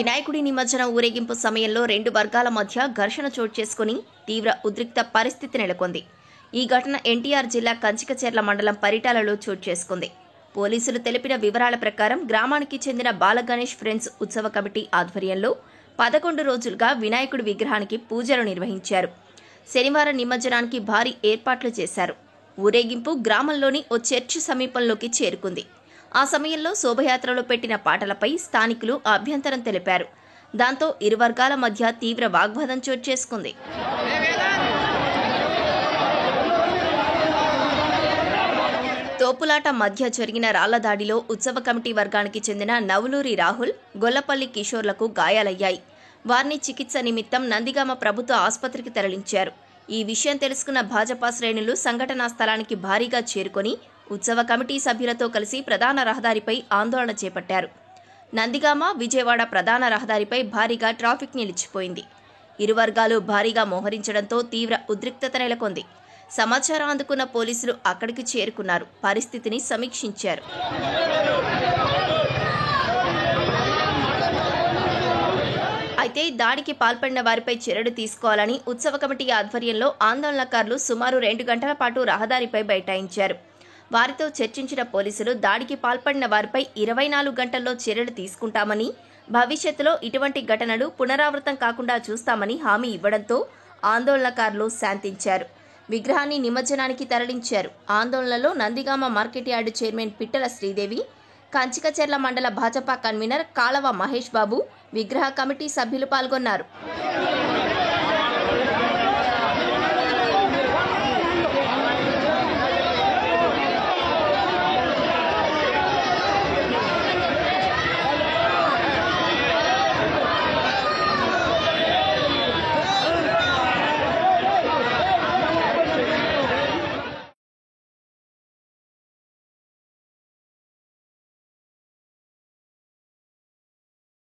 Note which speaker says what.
Speaker 1: వినాయకుడి నిమజ్జన ఊరేగింపు సమయంలో రెండు వర్గాల మధ్య ఘర్షణ చోటు చేసుకుని తీవ్ర ఉద్రిక్త పరిస్థితి నెలకొంది. ఈ ఘటన ఎన్టీఆర్ జిల్లా కంచికచెర్ల మండలం పరిటాలలో చోటు చేసుకుంది. పోలీసులు తెలిపిన వివరాల ప్రకారం గ్రామానికి చెందిన బాలగణేష్ ఫ్రెండ్స్ ఉత్సవ కమిటీ ఆధ్వర్యంలో 11 రోజులుగా వినాయకుడి విగ్రహానికి పూజలు నిర్వహించారు. శనివారం నిమజ్జనానికి భారీ ఏర్పాట్లు చేశారు. ఊరేగింపు గ్రామంలోని ఓ చర్చి సమీపంలోకి చేరుకుంది. ఆ సమయంలో శోభయాత్రలో పెట్టిన పాటలపై స్థానికులు అభ్యంతరం తెలిపారు. దాంతో ఇరు వర్గాల మధ్య తీవ్ర వాగ్వాదం చోటు చేసుకుంది. తోపులాట మధ్య జరిగిన రాళ్ల దాడిలో ఉత్సవ కమిటీ వర్గానికి చెందిన నవులూరి రాహుల్, గొల్లపల్లి కిషోర్లకు గాయాలయ్యాయి. వారిని చికిత్స నిమిత్తం నందిగామ ప్రభుత్వ ఆసుపత్రికి తరలించారు. ఈ విషయం తెలుసుకున్న భాజపా శ్రేణులు సంఘటనా స్థలానికి భారీగా చేరుకొని ఉత్సవ కమిటీ సభ్యులతో కలిసి ప్రధాన రహదారిపై ఆందోళన చేపట్టారు. నందిగామ, విజయవాడ ప్రధాన రహదారిపై భారీగా ట్రాఫిక్ నిలిచిపోయింది. ఇరు వర్గాలు భారీగా మోహరించడంతో తీవ్ర ఉద్రిక్తత నెలకొంది. సమాచారం అందుకున్న పోలీసులు అక్కడికి చేరుకున్నారు. పరిస్థితిని సమీక్షించారు. అయితే దాడికి పాల్పడిన వారిపై చర్యలు తీసుకోవాలని ఉత్సవ కమిటీ ఆధ్వర్యంలో ఆందోళనకారులు సుమారు 2 గంటల పాటు రహదారిపై బైఠాయించారు. వారితో చర్చించిన పోలీసులు దాడికి పాల్పడిన వారిపై 24 గంటల్లో చర్యలు తీసుకుంటామని, భవిష్యత్తులో ఇటువంటి ఘటనలు పునరావృతం కాకుండా చూస్తామని హామీ ఇవ్వడంతో ఆందోళనకారులు శాంతించారు. విగ్రహాన్ని నిమజ్జనానికి తరలించారు. ఆందోళనలో నందిగామ మార్కెట్ యార్డు చైర్మన్ పిట్టల శ్రీదేవి, కంచికచెర్ల మండల భాజపా కన్వీనర్ కాళవ మహేష్ బాబు, విగ్రహ కమిటీ సభ్యులు పాల్గొన్నారు.